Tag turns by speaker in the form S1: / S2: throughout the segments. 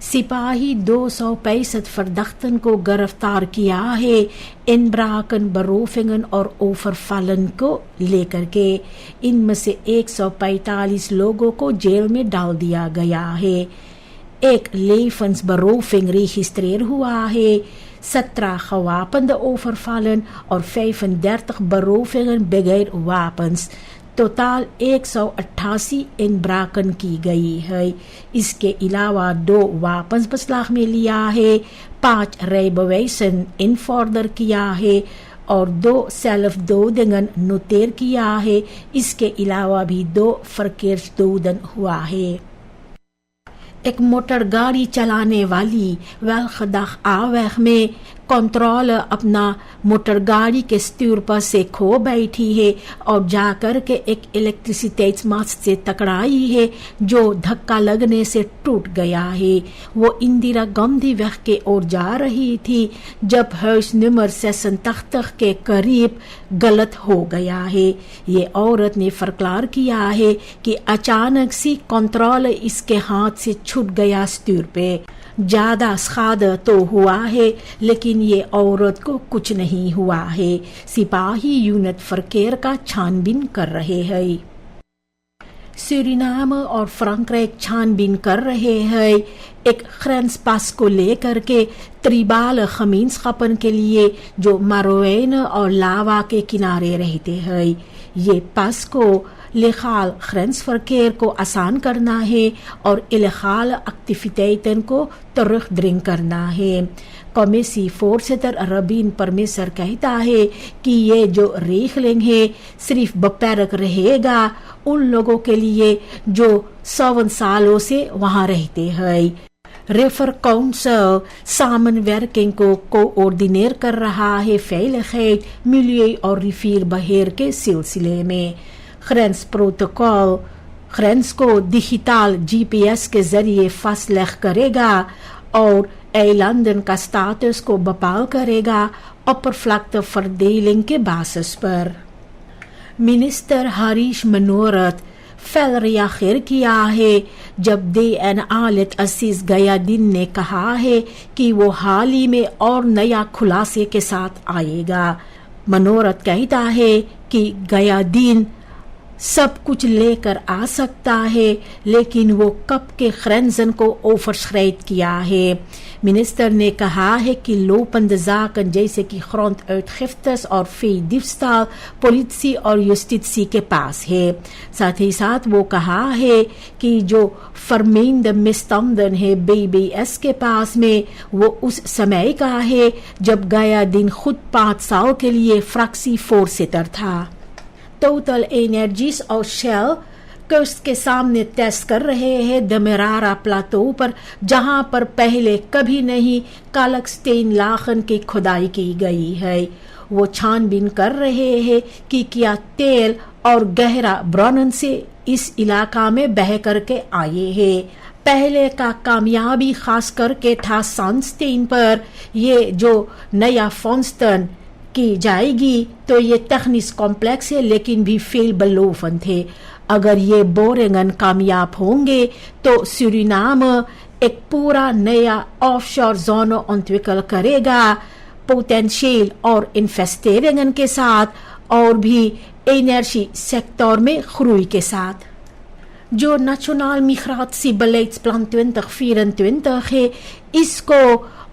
S1: सिपाही 265 फर्दख्तन को गिरफ्तार किया है इनब्राकन, बरोफिंगन और ओफरफालन को लेकर के। इनमें से 145 लोगों को जेल में डाल दिया गया है। एक लेफन्स बरोफिंग registreer हुआ है, 17 gewapende overvallen और 35 berovingen बगैर wapens। टोटल 188 इनब्राकन की गई है। इसके अलावा 2 वापस बसलाख में लिया है, 5 rijbewijzen इनफॉर्डर किया है और 2 zelfdodingen नोटेर किया है। इसके अलावा भी 2 verkeersdoden हुआ है। एक मोटर गाड़ी चलाने वाली वेलखदाख आवेख में कंट्रोल अपना मोटर गाड़ी के स्टूर पर से खो बैठी है और जाकर के एक इलेक्ट्रिसिटी मास्ट से टकराई है जो धक्का लगने से टूट गया है। वो इंदिरा गांधी वेख के ओर जा रही थी जब हाउस नंबर 86 के करीब गलत हो गया है। ये औरत ने फरक्लार किया है कि अचानक सी कंट्रोल इसके हाथ से छूट गया स्टूर पे। ज्यादा खाद तो हुआ है लेकिन ये औरत को कुछ नहीं हुआ है। सिपाही यूनिट फरकेर का छानबीन कर रहे हैं। सूरीनाम और फ्रांक्राइक छानबीन कर रहे हैं एक ग्रेंस पास को लेकर के त्रिबाल खमींसखापन के लिए जो मारोवेन और लावा के किनारे रहते हैं। ये पास को लेखाल ग्रेंसverkeer को आसान करना है और इलेगाल एक्टिविटेiten को terugdring करना है। कमेसी voorzitter रबीन परमेसर कहता है कि ये जो रेगलिंग है सिर्फ beperkt रहेगा उन लोगों के लिए जो 7 सालों से वहां रहते हैं। रेफर काउंसिल samenwerking को कोऑर्डिनेट कर रहा है veiligheid, milieu और रिफिर बहेर के सिलसिले में। ग्रेंस प्रोटोकॉल ग्रेंस को डिजिटल GPS के जरिए फसलख करेगा और eilanden का स्टेटस को बहाल करेगा oppervlakteverdeling के बासिस पर। मिनिस्टर हरीश मनोरथ fel reageer किया है जब DNA लिट असीस गयादीन ने कहा है कि वो हाल ही में और नया खुलासे के साथ आएगा। मनोरथ कहता है कि गयादीन सब कुछ लेकर आ सकता है लेकिन वो कब के ग्रेंसन को ओवरschreid किया है। मिनिस्टर ने कहा है कि lopende zaken जैसे कि gronduitgiftes और veediefstal politie और justitie के पास है। साथ ही साथ वो कहा है कि जो vermeende misstanden है BBS के पास में वो उस समय का है जब गयादीन खुद 5 साल के लिए फ्रैक्सी voorzitter था। टोटल एनर्जीज और शेल कोस्ट के सामने टेस्ट कर रहे हैं डमेरारा प्लाटो पर जहां पर पहले कभी नहीं कालकस्टेन लाखन की खुदाई की गई है। वो छानबीन कर रहे हैं कि क्या तेल और गहरा ब्रॉनन से इस इलाका में बह करके आए हैं। पहले का कामयाबी खास करके था सनस्टेन पर। ये जो नया फॉन्स्टन की जाएगी तो ये टेक्निस कॉम्प्लेक्स है लेकिन भी फेल बलोफन थे। अगर ये बोरेंगन कामयाब होंगे तो सूरीनाम एक पूरा नया ऑफशोर जोन ontwikkelen करेगा पोटेंशियल और इन्वेस्टेरिंगन के साथ और भी एनर्जी सेक्टर में ग्रोई के साथ। जो नेशनल मिgratiebeleidsplan 2024 है इसको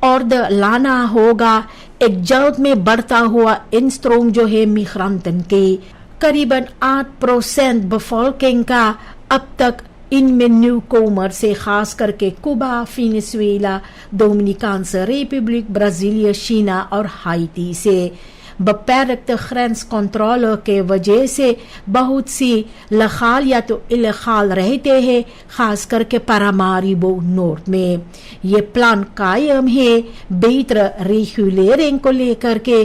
S1: ऑर्डर लाना होगा। एक जल्द में बढ़ता हुआ इंस्ट्रोम जो है मिग्रांटन के करीबन 8% bevolking का अब तक इनमें न्यू कोमर से खास करके कुबा, वेनेजुएला, डोमिनिकान्स रिपब्लिक, ब्राजीलिया, चीना और हाइटी से beperkte grenscontrole के वजह से बहुत सी लखाल या तो इलेगाल रहते हैं खास करके पारामारिबो नॉर्थ में। ये प्लान कायम है बेहतर रेगुलेरिंग को लेकर के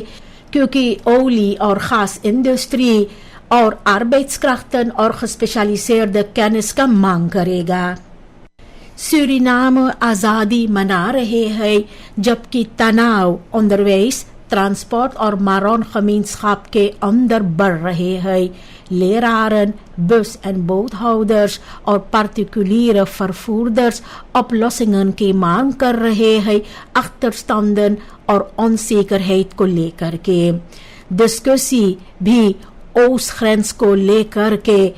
S1: क्योंकि ओली और खास इंडस्ट्री और arbeidskrachten और gespecialiseerde kennis का मांग करेगा। सूरीनाम आज़ादी मना रहे हैं जबकि तनाव onderwijs, ट्रांसपोर्ट और मारोन gemeenschap के अंदर बढ़ रहे हैं। leraren, bus- en boothouders और particuliere vervoerders oplossingen की मांग कर रहे हैं achterstanden और onzekerheid को लेकर के। डिस्कसी भी ओसग्रेंस को लेकर के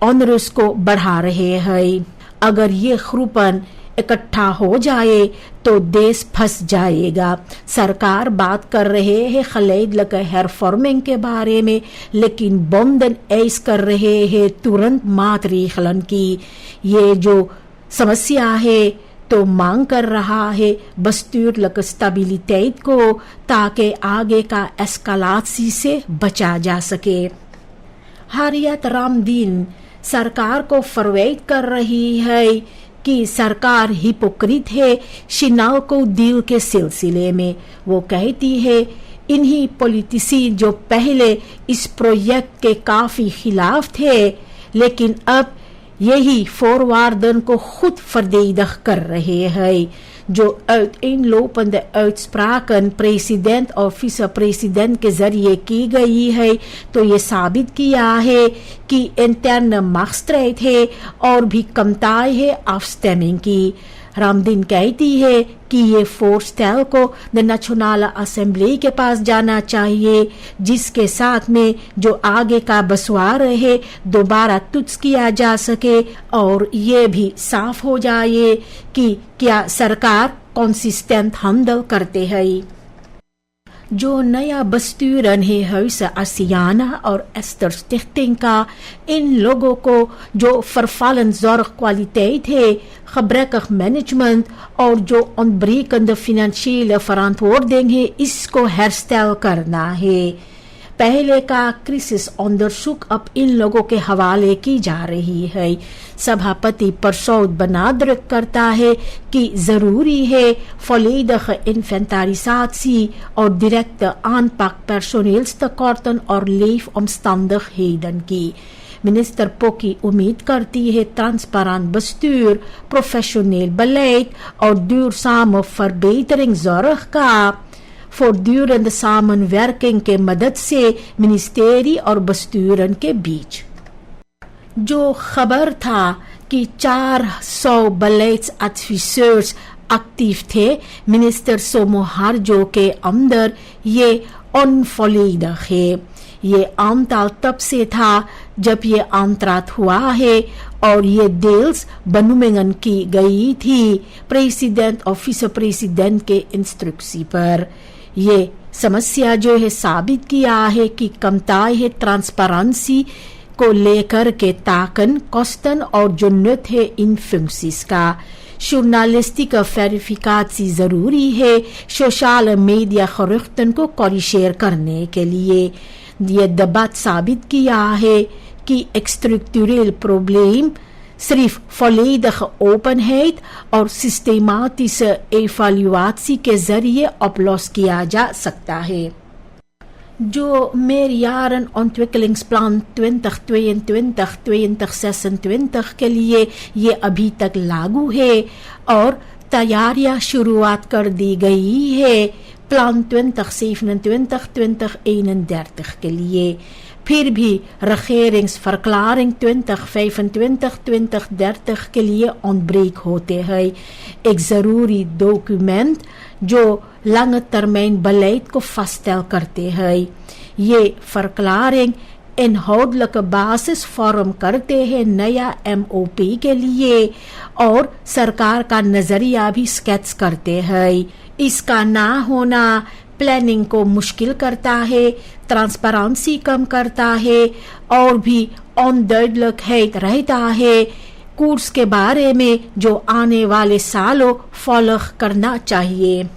S1: ऑनरस को बढ़ा रहे हैं। अगर ये ग्रुपन इकट्ठा हो जाए तो देश फंस जाएगा। सरकार बात कर रहे हैं खलेद hervorming के बारे में, लेकिन बोंदन ऐस कर रहे हैं तुरंत मातरीखलन की। ये जो समस्या है तो मांग कर रहा है bestuurlijke stabiliteit को, ताकि आगे का एस्कलासी से बचा जा सके। हारियत रामदीन सरकार को फरवेट कर रही है कि सरकार हिपोक्रिट है शिनाको डील के सिलसिले में। वो कहती है इन्हीं पॉलिटिसी जो पहले इस प्रोजेक्ट के काफी खिलाफ थे, लेकिन अब यही voorwaarden को खुद verdedig कर रहे हैं। जो uiteenlopende uitspraken president और vice-president के जरिए की गई है तो ये साबित किया है कि interne machtsstrijd है और भी कमताई है afstemming की। रामदीन कहती है कि ये voorstel को द नेशनल असेंबली के पास जाना चाहिए, जिसके साथ में जो आगे का बसवार है दोबारा तुच्छ किया जा सके और ये भी साफ हो जाए कि क्या सरकार कंसिस्टेंट हैंडल करते हैं। जो नया besturen है Huizen Asiana और Esther Stichting का, इन लोगों को जो vervallen zorgkwaliteit है, gebrekkig management और जो ontbrekende financiële verantwoording है, इसको herstel करना है। पहले का क्रिसिस onderzoek अब इन लोगों के हवाले की जा रही है। सभापति परसौद benadrukt करता है कि जरूरी है volledige inventarisatie और directe aanpak personeelstekorten और leefomstandigheden की। मिनिस्टर पोकी उम्मीद करती है transparant bestuur, professioneel beleid और duurzame verbetering zorg का voortdurende samenwerking के मदद से मिनिस्टेरी और besturen के बीच। जो खबर था कि 400 beleidsadviseurs actief थे मिनिस्टर सोमोहार्जो के अंदर, ये onvolledig है। ये aantal तब से था जब ये aantrad हुआ है और ये deels benoemingen की गई थी प्रेसिडेंट और विce प्रेसिडेंट के इंस्ट्रक्सी पर। ये समस्या जो है साबित किया है कि कमताई है ट्रांसपेरेंसी को लेकर के ताकन कोस्टन और जो नत है इन फंक्सीज का। जर्नलिस्टिक वेरिफिकाtie जरूरी है सोशल मीडिया geruchten को कॉरिशेयर करने के लिए। ये debat साबित किया है कि एक स्ट्रक्चरल प्रॉब्लम सिर्फ volledige openheid और systematische evaluatie के जरिए oplos किया जा सकता है। जो meerjaren ontwikkelingsplan 2022-2026 के लिए ये अभी तक लागू है और तैयारियां शुरुआत कर दी गई है प्लान 2027-2031 के लिए। फिर भी regeringsverklaring 2025-2030 के लिए ontbreek होते हैं एक जरूरी डॉक्यूमेंट जो lange termijn beleid को vaststel करते हैं। ये verklaring inhoudelijke basis vorm करते हैं नया MOP के लिए और सरकार का नजरिया भी स्केच करते हैं। इसका ना होना प्लानिंग को मुश्किल करता है, ट्रांसपेरेंसी कम करता है और भी onduidelijkheid रहता है कोर्स के बारे में जो आने वाले सालों फॉलो करना चाहिए।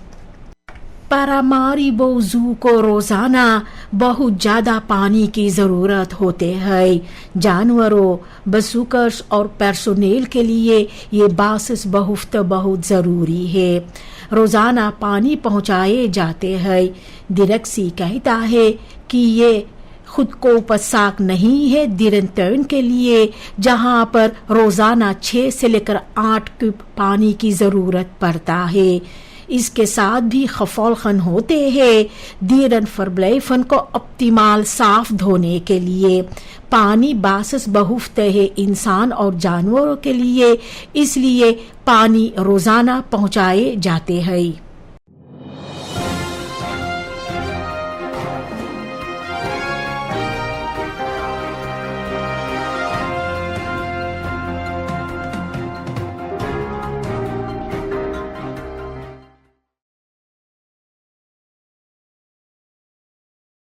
S1: पारामारिबो को रोजाना बहुत ज्यादा पानी की जरूरत होते हैं। जानवरों, बसूकर्स और पर्सोनेल के लिए ये बासिस बहुत जरूरी है। रोजाना पानी पहुंचाए जाते हैं। डायरेक्सी कहता है कि ये खुद को पसाक नहीं है दिरंतन के लिए, जहां पर रोजाना 6 से लेकर 8 क्यूब पानी की जरूरत पड़ता है। اس کے ساتھ بھی خفولخن ہوتے ہیں دیرن فربلیفن کو اپتیمال صاف دھونے کے لیے. پانی باسس بہفت ہے انسان اور جانوروں کے لیے، اس لیے پانی روزانہ پہنچائے جاتے ہیں.